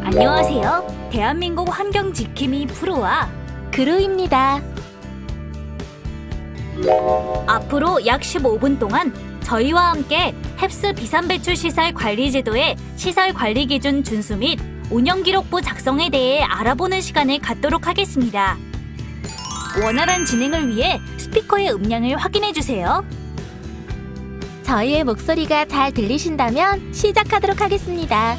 안녕하세요. 대한민국 환경지킴이 프로와 그루입니다. 앞으로 약 15분 동안 저희와 함께 햅스 비산배출시설 관리제도의 시설관리기준 준수 및 운영기록부 작성에 대해 알아보는 시간을 갖도록 하겠습니다. 원활한 진행을 위해 스피커의 음량을 확인해주세요. 저희의 목소리가 잘 들리신다면 시작하도록 하겠습니다.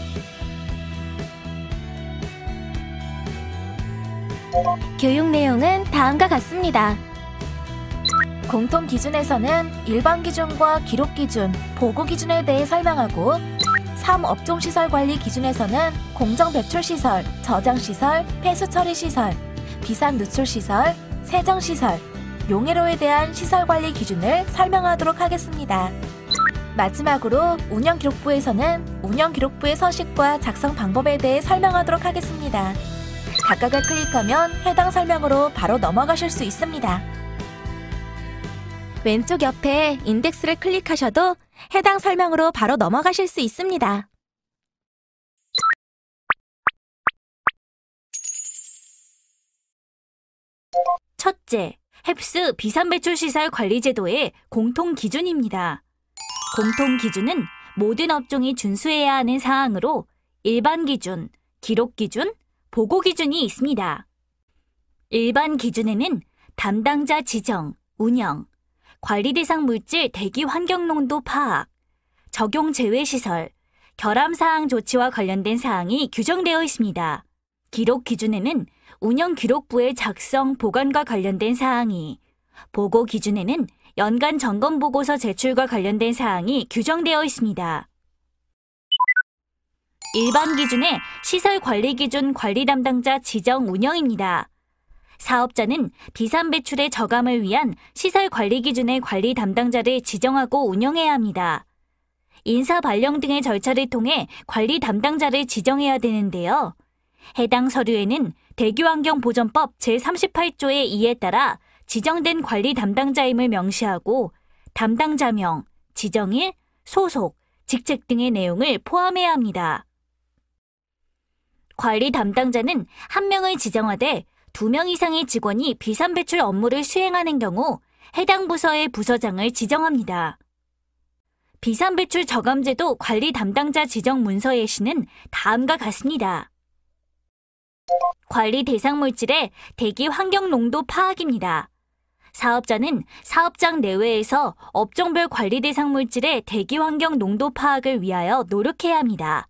교육 내용은 다음과 같습니다. 공통 기준에서는 일반 기준과 기록 기준, 보고 기준에 대해 설명하고 3업종 시설 관리 기준에서는 공정 배출 시설, 저장 시설, 폐수 처리 시설, 비산 누출 시설, 세정 시설, 용해로에 대한 시설 관리 기준을 설명하도록 하겠습니다. 마지막으로 운영기록부에서는 운영기록부의 서식과 작성 방법에 대해 설명하도록 하겠습니다. 각각을 클릭하면 해당 설명으로 바로 넘어가실 수 있습니다. 왼쪽 옆에 인덱스를 클릭하셔도 해당 설명으로 바로 넘어가실 수 있습니다. 첫째, 햅스 비산배출시설 관리제도의 공통기준입니다. 공통기준은 모든 업종이 준수해야 하는 사항으로 일반 기준, 기록 기준, 보고 기준이 있습니다. 일반 기준에는 담당자 지정, 운영, 관리 대상 물질 대기 환경 농도 파악, 적용 제외 시설, 결함 사항 조치와 관련된 사항이 규정되어 있습니다. 기록 기준에는 운영 기록부의 작성, 보관과 관련된 사항이, 보고 기준에는 연간 점검 보고서 제출과 관련된 사항이 규정되어 있습니다. 일반 기준의 시설 관리 기준 관리 담당자 지정 운영입니다. 사업자는 비산 배출의 저감을 위한 시설 관리 기준의 관리 담당자를 지정하고 운영해야 합니다. 인사 발령 등의 절차를 통해 관리 담당자를 지정해야 되는데요. 해당 서류에는 대기환경보전법 제38조의 2에 따라 지정된 관리 담당자임을 명시하고 담당자명, 지정일, 소속, 직책 등의 내용을 포함해야 합니다. 관리 담당자는 1명을 지정하되 2명 이상의 직원이 비산배출 업무를 수행하는 경우 해당 부서의 부서장을 지정합니다. 비산배출 저감제도 관리 담당자 지정 문서의 시는 다음과 같습니다. 관리 대상 물질의 대기 환경 농도 파악입니다. 사업자는 사업장 내외에서 업종별 관리 대상 물질의 대기 환경 농도 파악을 위하여 노력해야 합니다.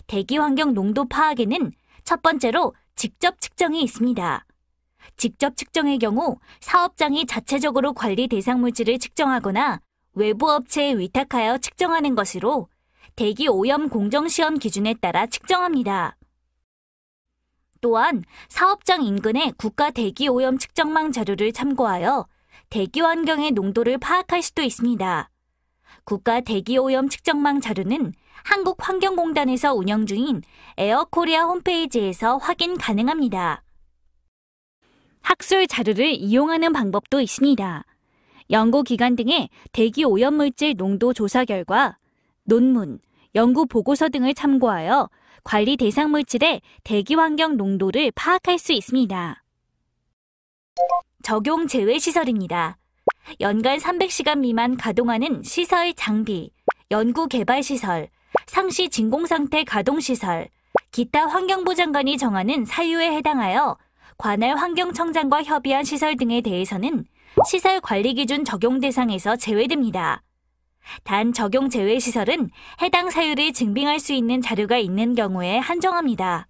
대기 환경 농도 파악에는 첫 번째로 직접 측정이 있습니다. 직접 측정의 경우 사업장이 자체적으로 관리 대상 물질을 측정하거나 외부 업체에 위탁하여 측정하는 것으로 대기 오염 공정시험 기준에 따라 측정합니다. 또한 사업장 인근의 국가 대기 오염 측정망 자료를 참고하여 대기 환경의 농도를 파악할 수도 있습니다. 국가 대기 오염 측정망 자료는 한국환경공단에서 운영 중인 에어코리아 홈페이지에서 확인 가능합니다. 학술 자료를 이용하는 방법도 있습니다. 연구기관 등의 대기 오염물질 농도 조사 결과, 논문, 연구 보고서 등을 참고하여 관리 대상 물질의 대기 환경 농도를 파악할 수 있습니다. 적용 제외 시설입니다. 연간 300시간 미만 가동하는 시설 장비, 연구 개발 시설, 상시 진공상태 가동시설, 기타 환경부 장관이 정하는 사유에 해당하여 관할 환경청장과 협의한 시설 등에 대해서는 시설관리기준 적용 대상에서 제외됩니다. 단 적용 제외 시설은 해당 사유를 증빙할 수 있는 자료가 있는 경우에 한정합니다.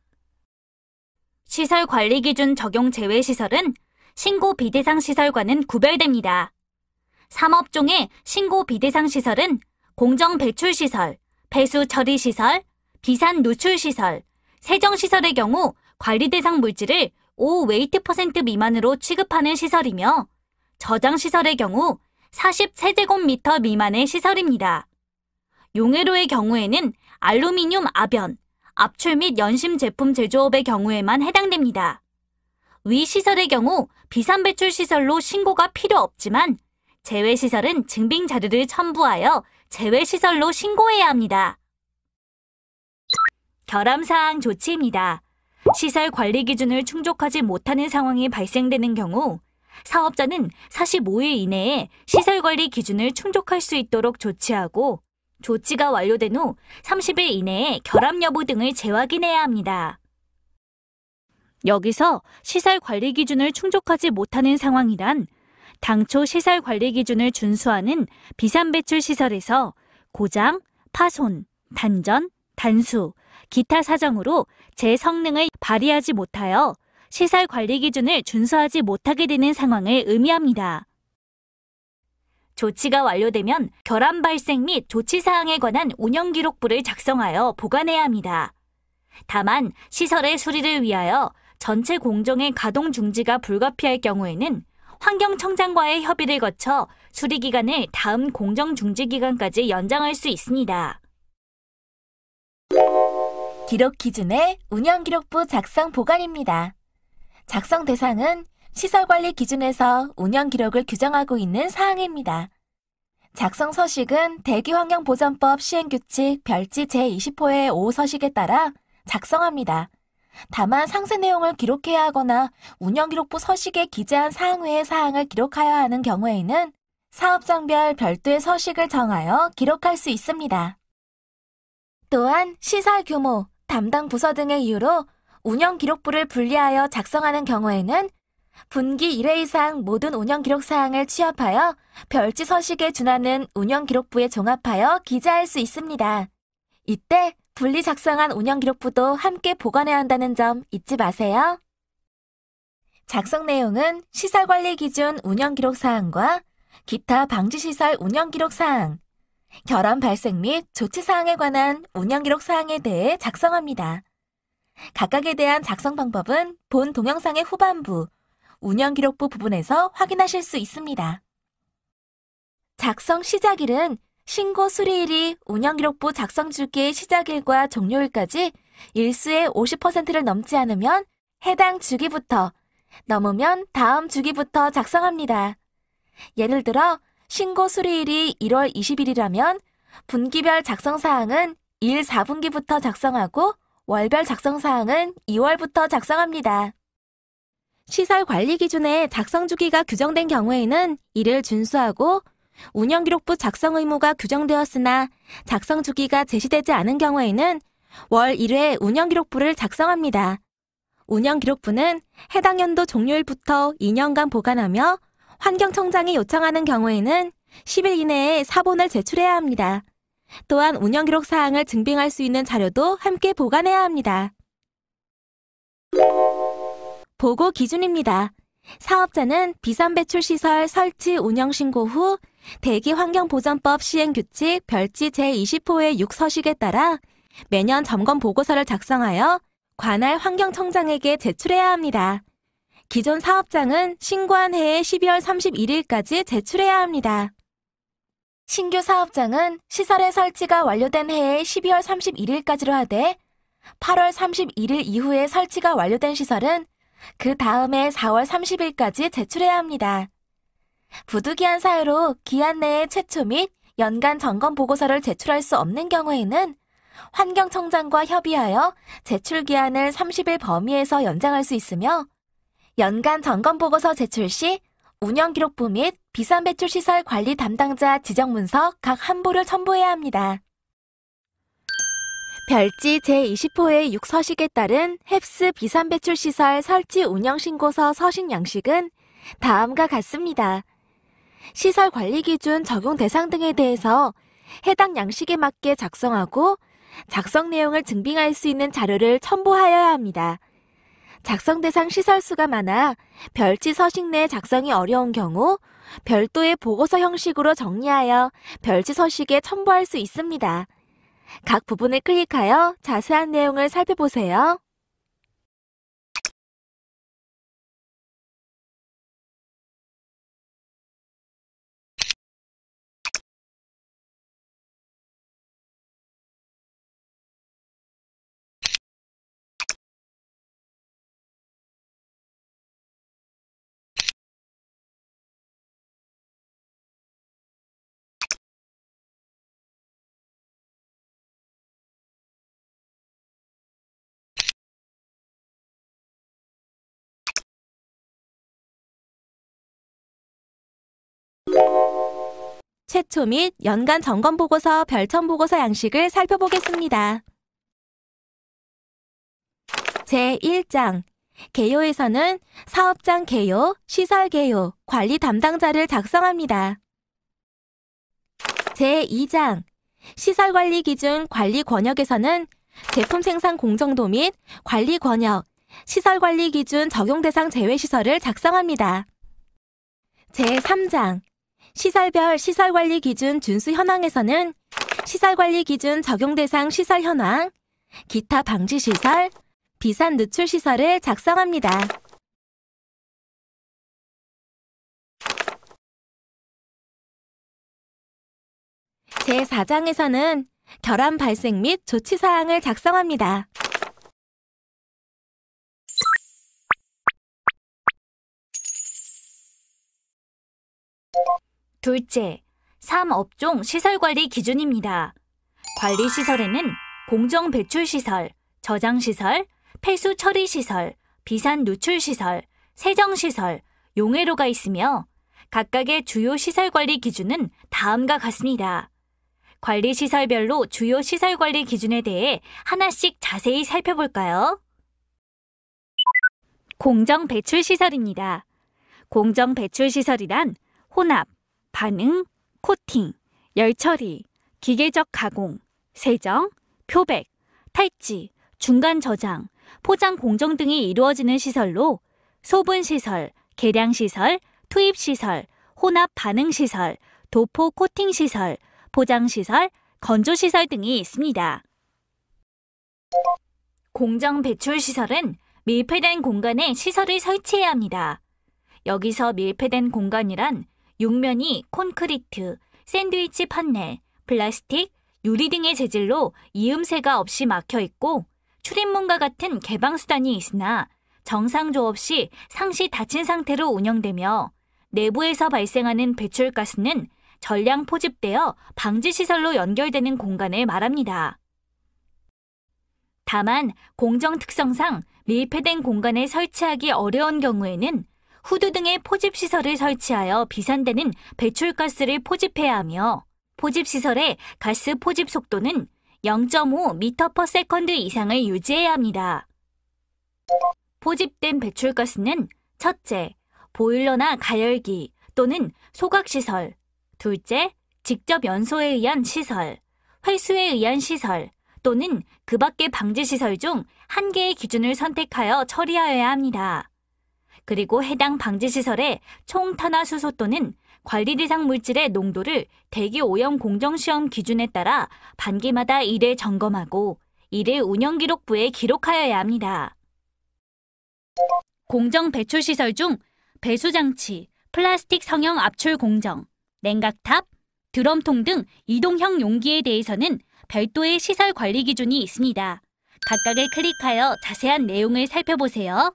시설관리기준 적용 제외 시설은 신고 비대상 시설과는 구별됩니다. 3업종의 신고 비대상 시설은 공정 배출 시설, 폐수 처리 시설, 비산 누출 시설, 세정 시설의 경우 관리 대상 물질을 5웨이트% 미만으로 취급하는 시설이며 저장 시설의 경우 40세제곱미터 미만의 시설입니다. 용해로의 경우에는 알루미늄 아변, 압출 및 연심 제품 제조업의 경우에만 해당됩니다. 위 시설의 경우 비산배출 시설로 신고가 필요 없지만 제외 시설은 증빙 자료를 첨부하여 제외 시설로 신고해야 합니다. 결함사항 조치입니다. 시설 관리 기준을 충족하지 못하는 상황이 발생되는 경우 사업자는 45일 이내에 시설 관리 기준을 충족할 수 있도록 조치하고 조치가 완료된 후 30일 이내에 결함 여부 등을 재확인해야 합니다. 여기서 시설 관리 기준을 충족하지 못하는 상황이란 당초 시설 관리 기준을 준수하는 비산배출 시설에서 고장, 파손, 단전, 단수, 기타 사정으로 제 성능을 발휘하지 못하여 시설 관리 기준을 준수하지 못하게 되는 상황을 의미합니다. 조치가 완료되면 결함 발생 및 조치 사항에 관한 운영 기록부를 작성하여 보관해야 합니다. 다만 시설의 수리를 위하여 전체 공정의 가동 중지가 불가피할 경우에는 환경청장과의 협의를 거쳐 수리 기간을 다음 공정 중지 기간까지 연장할 수 있습니다. 기록 기준의 운영 기록부 작성 보관입니다. 작성 대상은 시설관리 기준에서 운영 기록을 규정하고 있는 사항입니다. 작성 서식은 대기환경보전법 시행규칙 별지 제20호의 5 서식에 따라 작성합니다. 다만 상세 내용을 기록해야 하거나 운영기록부 서식에 기재한 사항 외의 사항을 기록하여야 하는 경우에는 사업장별 별도의 서식을 정하여 기록할 수 있습니다. 또한 시설 규모, 담당 부서 등의 이유로 운영기록부를 분리하여 작성하는 경우에는 분기 1회 이상 모든 운영기록 사항을 취합하여 별지 서식에 준하는 운영기록부에 종합하여 기재할 수 있습니다. 이때 분리 작성한 운영기록부도 함께 보관해야 한다는 점 잊지 마세요. 작성 내용은 시설관리 기준 운영기록 사항과 기타 방지시설 운영기록 사항, 결함 발생 및 조치 사항에 관한 운영기록 사항에 대해 작성합니다. 각각에 대한 작성 방법은 본 동영상의 후반부, 운영기록부 부분에서 확인하실 수 있습니다. 작성 시작일은 신고 수리일이 운영기록부 작성 주기의 시작일과 종료일까지 일수의 50%를 넘지 않으면 해당 주기부터, 넘으면 다음 주기부터 작성합니다. 예를 들어 신고 수리일이 1월 20일이라면 분기별 작성사항은 1, 4분기부터 작성하고 월별 작성사항은 2월부터 작성합니다. 시설 관리 기준에 작성 주기가 규정된 경우에는 이를 준수하고 운영기록부 작성 의무가 규정되었으나 작성 주기가 제시되지 않은 경우에는 월 1회 운영기록부를 작성합니다. 운영기록부는 해당 연도 종료일부터 2년간 보관하며 환경청장이 요청하는 경우에는 10일 이내에 사본을 제출해야 합니다. 또한 운영기록 사항을 증빙할 수 있는 자료도 함께 보관해야 합니다. 보고 기준입니다. 사업자는 비산배출시설 설치 운영 신고 후 대기환경보전법 시행규칙 별지 제20호의 6 서식에 따라 매년 점검 보고서를 작성하여 관할 환경청장에게 제출해야 합니다. 기존 사업장은 신고한 해의 12월 31일까지 제출해야 합니다. 신규 사업장은 시설의 설치가 완료된 해의 12월 31일까지로 하되 8월 31일 이후에 설치가 완료된 시설은 그 다음해 4월 30일까지 제출해야 합니다. 부득이한 사유로 기한 내에 최초 및 연간 점검 보고서를 제출할 수 없는 경우에는 환경청장과 협의하여 제출 기한을 30일 범위에서 연장할 수 있으며 연간 점검 보고서 제출 시 운영기록부 및 비산배출시설 관리 담당자 지정문서 각 한 부를 첨부해야 합니다. 별지 제20호의 6 서식에 따른 햅스 비산배출시설 설치 운영신고서 서식 양식은 다음과 같습니다. 시설 관리 기준 적용 대상 등에 대해서 해당 양식에 맞게 작성하고 작성 내용을 증빙할 수 있는 자료를 첨부하여야 합니다. 작성 대상 시설 수가 많아 별지 서식 내 작성이 어려운 경우 별도의 보고서 형식으로 정리하여 별지 서식에 첨부할 수 있습니다. 각 부분을 클릭하여 자세한 내용을 살펴보세요. 최초 및 연간 점검보고서 별첨보고서 양식을 살펴보겠습니다. 제1장 개요에서는 사업장 개요, 시설 개요, 관리 담당자를 작성합니다. 제2장 시설관리 기준 관리 권역에서는 제품 생산 공정도 및 관리 권역, 시설관리 기준 적용 대상 제외 시설을 작성합니다. 제3장 시설별 시설관리 기준 준수 현황에서는 시설관리 기준 적용 대상 시설 현황, 기타 방지 시설, 비산 누출 시설을 작성합니다. 제4장에서는 결함 발생 및 조치 사항을 작성합니다. 둘째, 3업종 시설관리 기준입니다. 관리시설에는 공정배출시설, 저장시설, 폐수 처리시설, 비산 누출시설, 세정시설, 용해로가 있으며 각각의 주요 시설관리 기준은 다음과 같습니다. 관리시설별로 주요 시설관리 기준에 대해 하나씩 자세히 살펴볼까요? 공정배출시설입니다. 공정배출시설이란 혼합, 반응, 코팅, 열처리, 기계적 가공, 세정, 표백, 탈지, 중간 저장, 포장 공정 등이 이루어지는 시설로 소분시설, 계량시설, 투입시설, 혼합 반응시설, 도포 코팅시설, 포장시설, 건조시설 등이 있습니다. 공정배출시설은 밀폐된 공간에 시설을 설치해야 합니다. 여기서 밀폐된 공간이란 육면이 콘크리트, 샌드위치 판넬, 플라스틱, 유리 등의 재질로 이음새가 없이 막혀 있고 출입문과 같은 개방수단이 있으나 정상조 없이 상시 닫힌 상태로 운영되며 내부에서 발생하는 배출가스는 전량 포집되어 방지시설로 연결되는 공간을 말합니다. 다만 공정 특성상 밀폐된 공간에 설치하기 어려운 경우에는 후드 등의 포집시설을 설치하여 비산되는 배출가스를 포집해야 하며 포집시설의 가스 포집 속도는 0.5m/s 이상을 유지해야 합니다. 포집된 배출가스는 첫째, 보일러나 가열기 또는 소각시설, 둘째, 직접 연소에 의한 시설, 회수에 의한 시설 또는 그 밖의 방지시설 중 한 개의 기준을 선택하여 처리하여야 합니다. 그리고 해당 방지시설의 총 탄화수소 또는 관리 대상 물질의 농도를 대기 오염 공정시험 기준에 따라 반기마다 1회 점검하고 1회 운영기록부에 기록하여야 합니다. 공정 배출시설 중 배수장치, 플라스틱 성형 압출 공정, 냉각탑, 드럼통 등 이동형 용기에 대해서는 별도의 시설 관리 기준이 있습니다. 각각을 클릭하여 자세한 내용을 살펴보세요.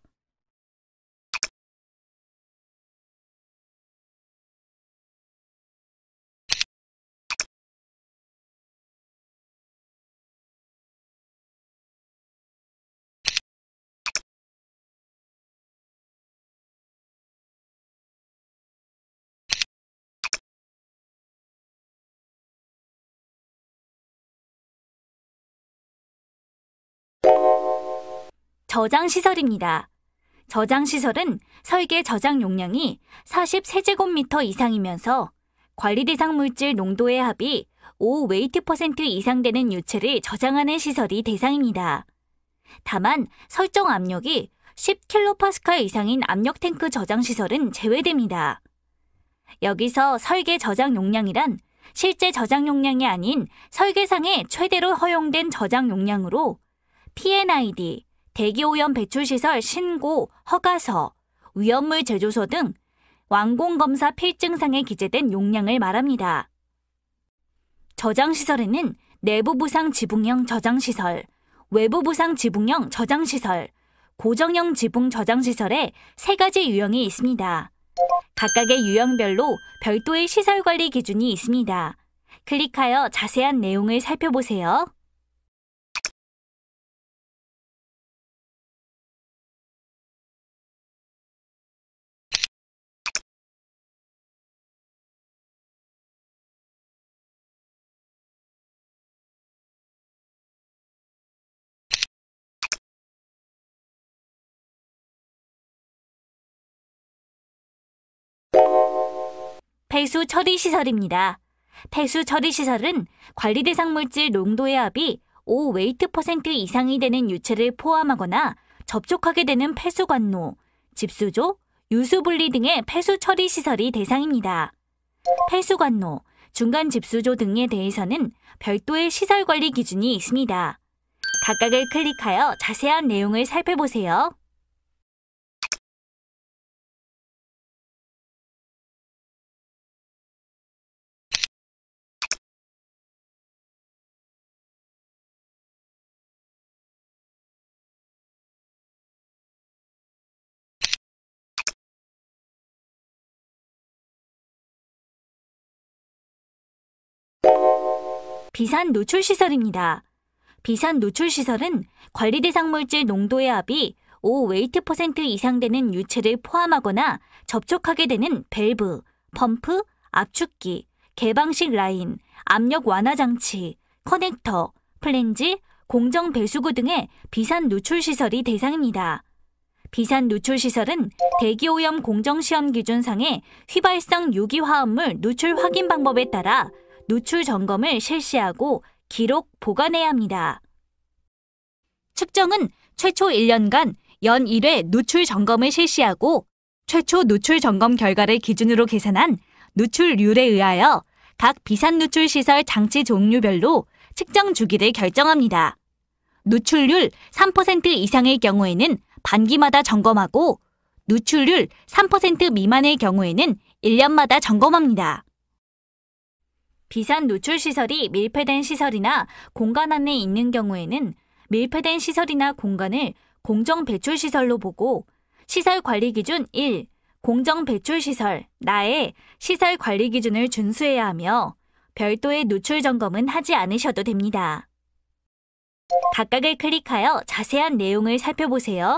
저장시설입니다. 저장시설은 설계 저장 용량이 40세제곱미터 이상이면서 관리 대상 물질 농도의 합이 5웨이트% 이상 되는 유체를 저장하는 시설이 대상입니다. 다만 설정 압력이 10kPa 이상인 압력 탱크 저장시설은 제외됩니다. 여기서 설계 저장 용량이란 실제 저장 용량이 아닌 설계상의 최대로 허용된 저장 용량으로 P&ID, 대기오염 배출시설 신고, 허가서, 위험물 제조소 등 완공검사 필증상에 기재된 용량을 말합니다. 저장시설에는 내부 부상 지붕형 저장시설, 외부 부상 지붕형 저장시설, 고정형 지붕 저장시설에 3가지 유형이 있습니다. 각각의 유형별로 별도의 시설관리 기준이 있습니다. 클릭하여 자세한 내용을 살펴보세요. 폐수 처리 시설입니다. 폐수 처리 시설은 관리 대상 물질 농도의 합이 5웨이트% 이상이 되는 유체를 포함하거나 접촉하게 되는 폐수관로, 집수조, 유수분리 등의 폐수 처리 시설이 대상입니다. 폐수관로, 중간 집수조 등에 대해서는 별도의 시설 관리 기준이 있습니다. 각각을 클릭하여 자세한 내용을 살펴보세요. 비산 노출 시설입니다. 비산 노출 시설은 관리 대상 물질 농도의 합이 5웨이트% 이상 되는 유체를 포함하거나 접촉하게 되는 밸브, 펌프, 압축기, 개방식 라인, 압력 완화 장치, 커넥터, 플랜지, 공정 배수구 등의 비산 노출 시설이 대상입니다. 비산 노출 시설은 대기오염 공정시험 기준상의 휘발성 유기화합물 노출 확인 방법에 따라 노출 점검을 실시하고 기록, 보관해야 합니다. 측정은 최초 1년간 연 1회 노출 점검을 실시하고 최초 노출 점검 결과를 기준으로 계산한 노출률에 의하여 각 비산 노출 시설 장치 종류별로 측정 주기를 결정합니다. 노출률 3% 이상의 경우에는 반기마다 점검하고 노출률 3% 미만의 경우에는 1년마다 점검합니다. 비산 노출 시설이 밀폐된 시설이나 공간 안에 있는 경우에는 밀폐된 시설이나 공간을 공정 배출 시설로 보고 시설 관리 기준 1, 공정 배출 시설, 나의 시설 관리 기준을 준수해야 하며 별도의 노출 점검은 하지 않으셔도 됩니다. 각각을 클릭하여 자세한 내용을 살펴보세요.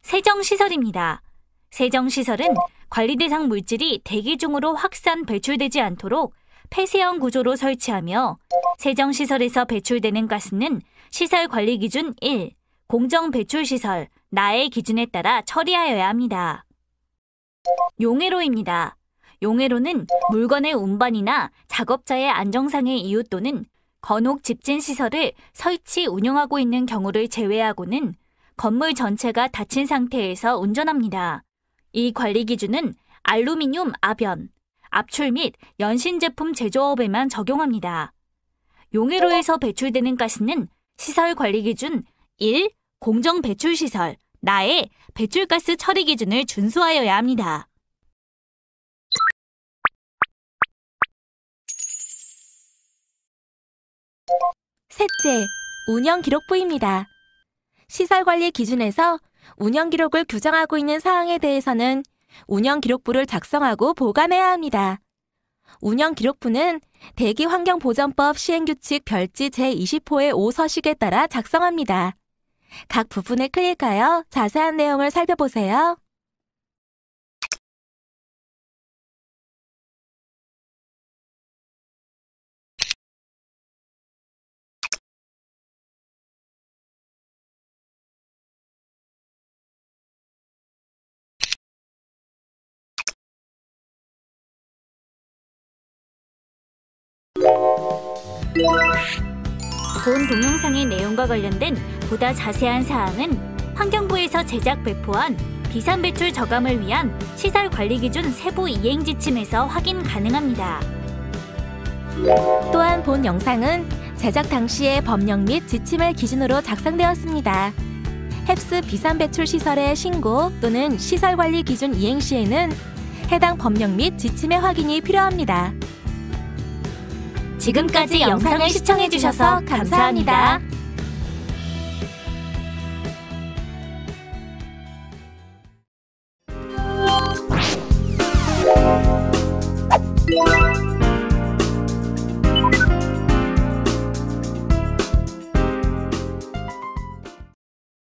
세정시설입니다. 세정시설은 관리 대상 물질이 대기 중으로 확산 배출되지 않도록 폐쇄형 구조로 설치하며 세정시설에서 배출되는 가스는 시설 관리 기준 1, 공정 배출시설, 나의 기준에 따라 처리하여야 합니다. 용해로입니다. 용해로는 물건의 운반이나 작업자의 안정상의 이유 또는 건옥 집진 시설을 설치 운영하고 있는 경우를 제외하고는 건물 전체가 닫힌 상태에서 운전합니다. 이 관리 기준은 알루미늄 압연, 압출 및 연신 제품 제조업에만 적용합니다. 용해로에서 배출되는 가스는 시설 관리 기준 1, 공정 배출 시설, 나의 배출가스 처리 기준을 준수하여야 합니다. 셋째, 운영기록부입니다. 시설관리 기준에서 운영기록을 규정하고 있는 사항에 대해서는 운영기록부를 작성하고 보관해야 합니다. 운영기록부는 대기환경보전법 시행규칙 별지 제20호의 5서식에 따라 작성합니다. 각 부분을 클릭하여 자세한 내용을 살펴보세요. 본 동영상의 내용과 관련된 보다 자세한 사항은 환경부에서 제작 배포한 비산 배출 저감을 위한 시설 관리 기준 세부 이행 지침에서 확인 가능합니다. 또한 본 영상은 제작 당시의 법령 및 지침을 기준으로 작성되었습니다. 햅스 비산배출 시설의 신고 또는 시설관리 기준 이행 시에는 해당 법령 및 지침의 확인이 필요합니다. 지금까지 영상을 시청해주셔서 감사합니다.